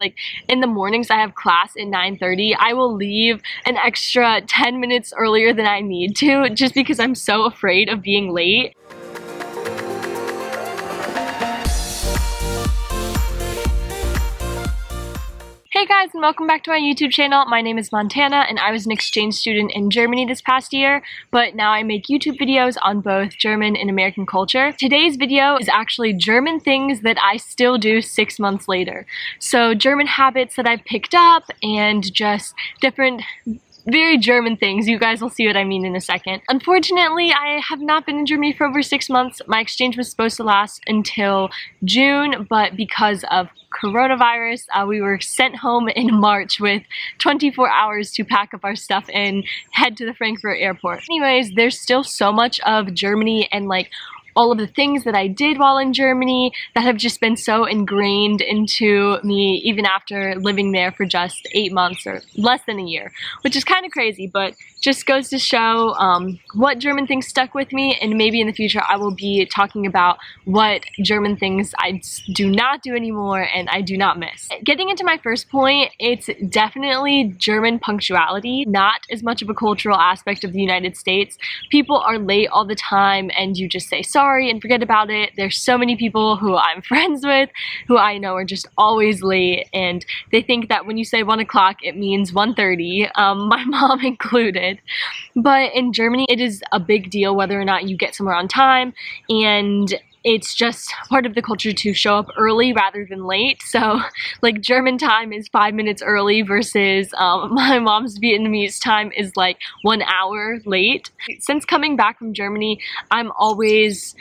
Like in the mornings I have class at 9:30. I will leave an extra 10 minutes earlier than I need to just because I'm so afraid of being late. Hey guys, and welcome back to my YouTube channel. My name is Montana and I was an exchange student in Germany this past year, but now I make YouTube videos on both German and American culture. Today's video is actually German things that I still do 6 months later. So German habits that I've picked up and just different very German things. You guys will see what I mean in a second. Unfortunately, I have not been in Germany for over 6 months. My exchange was supposed to last until June, but because of coronavirus, we were sent home in March with 24 hours to pack up our stuff and head to the Frankfurt airport. Anyways, there's still so much of Germany and like all of the things that I did while in Germany that have just been so ingrained into me even after living there for just 8 months or less than a year, which is kind of crazy, but just goes to show what German things stuck with me, and maybe in the future I will be talking about what German things I do not do anymore and I do not miss. Getting into my first point, it's definitely German punctuality, not as much of a cultural aspect of the United States. People are late all the time and you just say sorry and forget about it. There's so many people who I'm friends with who I know are just always late, and they think that when you say 1 o'clock it means 1:30, my mom included. But in Germany it is a big deal whether or not you get somewhere on time, and it's just part of the culture to show up early rather than late. So like German time is 5 minutes early versus my mom's Vietnamese time is like 1 hour late. Since coming back from Germany, I'm always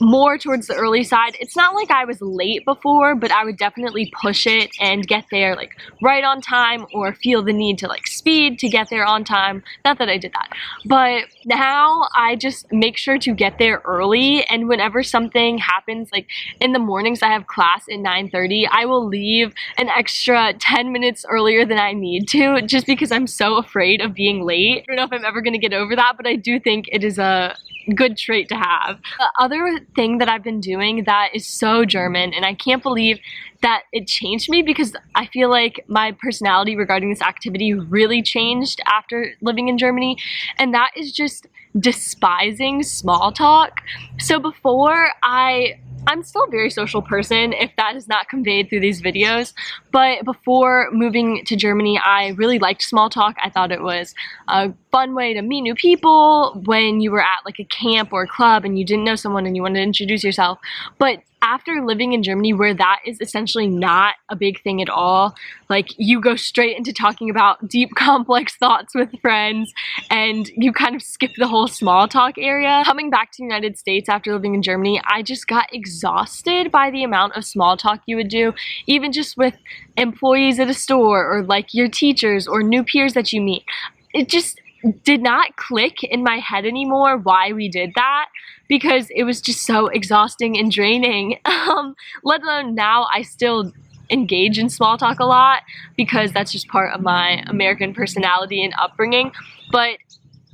more towards the early side. It's not like I was late before, but I would definitely push it and get there like right on time, or feel the need to like speed to get there on time. Not that I did that, but now I just make sure to get there early, and whenever something happens, like in the mornings I have class at 9:30, I will leave an extra 10 minutes earlier than I need to just because I'm so afraid of being late. I don't know if I'm ever going to get over that, but I do think it is a good trait to have. The other thing that I've been doing that is so German, and I can't believe that it changed me because I feel like my personality regarding this activity really changed after living in Germany, and that is just despising small talk. So before I'm still a very social person, if that is not conveyed through these videos, but before moving to Germany, I really liked small talk. I thought it was a fun way to meet new people when you were at like a camp or a club and you didn't know someone and you wanted to introduce yourself. But after living in Germany, where that is essentially not a big thing at all, like you go straight into talking about deep complex thoughts with friends and you kind of skip the whole small talk area. Coming back to the United States after living in Germany, I just got exhausted by the amount of small talk you would do, even just with employees at a store or like your teachers or new peers that you meet. It just did not click in my head anymore why we did that, because it was just so exhausting and draining. Let alone now I still engage in small talk a lot because that's just part of my American personality and upbringing, but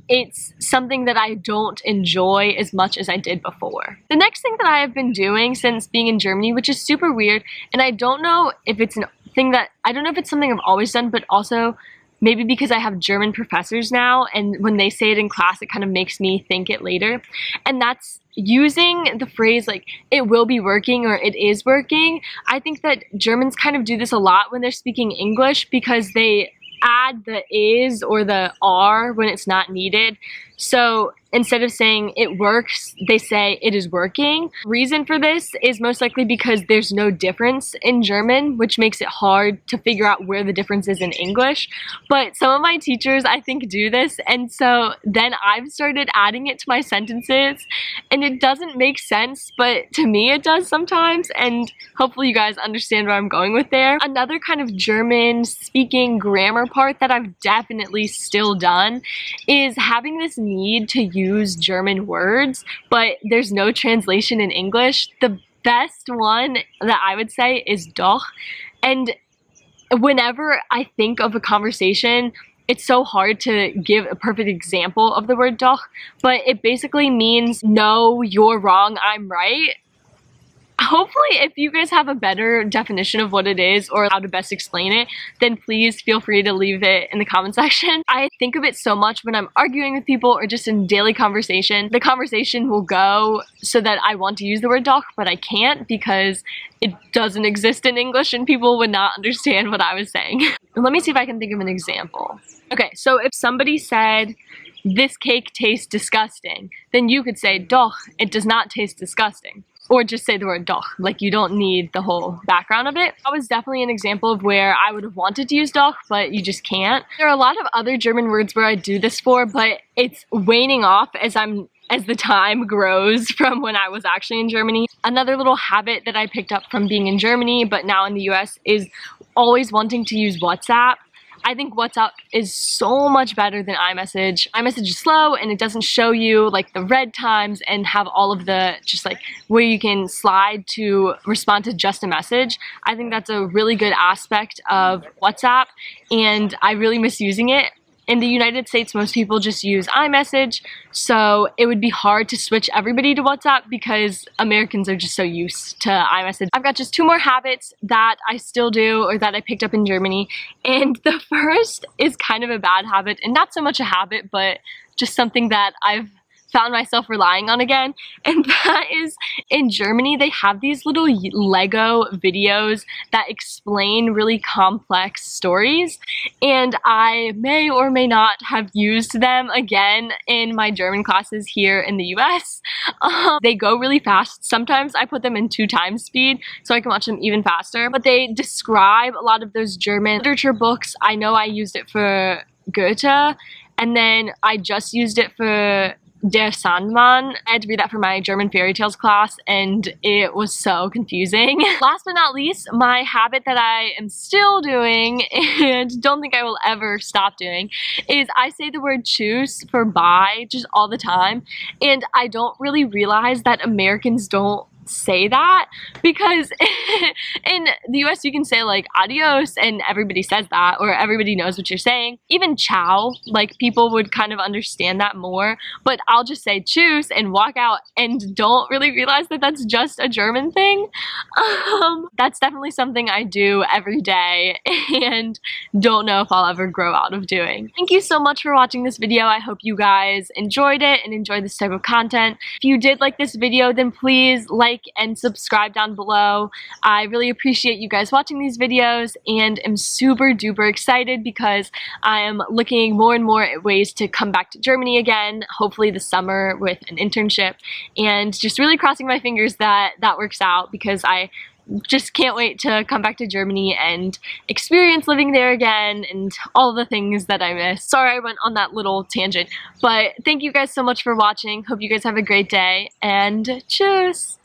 it's something that I don't enjoy as much as I did before. The next thing that I have been doing since being in Germany, which is super weird, and I don't know if it's something I've always done, but also maybe because I have German professors now, and when they say it in class, it kind of makes me think it later. And that's using the phrase like, it will be working or it is working. I think that Germans kind of do this a lot when they're speaking English because they add the is or the are when it's not needed. So instead of saying it works, they say it is working. Reason for this is most likely because there's no difference in German, which makes it hard to figure out where the difference is in English. But some of my teachers, I think, do this, and so then I've started adding it to my sentences, and it doesn't make sense, but to me it does sometimes, and hopefully you guys understand where I'm going with there. Another kind of German speaking grammar part that I've definitely still done is having this need to use German words, but there's no translation in English. The best one that I would say is doch, and whenever I think of a conversation, it's so hard to give a perfect example of the word doch, but it basically means no, you're wrong, I'm right. Hopefully, if you guys have a better definition of what it is or how to best explain it, then please feel free to leave it in the comment section. I think of it so much when I'm arguing with people or just in daily conversation. The conversation will go so that I want to use the word doch, but I can't because it doesn't exist in English and people would not understand what I was saying. Let me see if I can think of an example. Okay, so if somebody said, "This cake tastes disgusting," then you could say, "Doch, it does not taste disgusting." Or just say the word doch, like you don't need the whole background of it. That was definitely an example of where I would have wanted to use doch, but you just can't. There are a lot of other German words where I do this for, but it's waning off as the time grows from when I was actually in Germany. Another little habit that I picked up from being in Germany, but now in the US, is always wanting to use WhatsApp. I think WhatsApp is so much better than iMessage. iMessage is slow and it doesn't show you like the red times and have all of the just like where you can slide to respond to just a message. I think that's a really good aspect of WhatsApp and I really miss using it. In the United States, most people just use iMessage, so it would be hard to switch everybody to WhatsApp because Americans are just so used to iMessage. I've got just 2 more habits that I still do or that I picked up in Germany, and the first is kind of a bad habit, and not so much a habit, but just something that I've found myself relying on again, and that is in Germany they have these little Lego videos that explain really complex stories, and I may or may not have used them again in my German classes here in the US. They go really fast. Sometimes I put them in 2 times speed so I can watch them even faster, but they describe a lot of those German literature books. I know I used it for Goethe, and then I just used it for Der Sandmann. I had to read that for my German fairy tales class and it was so confusing. Last but not least, my habit that I am still doing and don't think I will ever stop doing is I say the word tschüss for bye just all the time, and I don't really realize that Americans don't say that because in the US you can say like adios and everybody says that or everybody knows what you're saying. Even ciao, like people would kind of understand that more, but I'll just say tschüss and walk out and don't really realize that that's just a German thing. That's definitely something I do every day and don't know if I'll ever grow out of doing. Thank you so much for watching this video. I hope you guys enjoyed it and enjoyed this type of content. If you did like this video, then please like and subscribe down below. I really appreciate you guys watching these videos and am super duper excited because I am looking more and more at ways to come back to Germany again, hopefully this summer with an internship, and just really crossing my fingers that that works out because I just can't wait to come back to Germany and experience living there again and all the things that I miss. Sorry I went on that little tangent, but thank you guys so much for watching. Hope you guys have a great day and tschüss!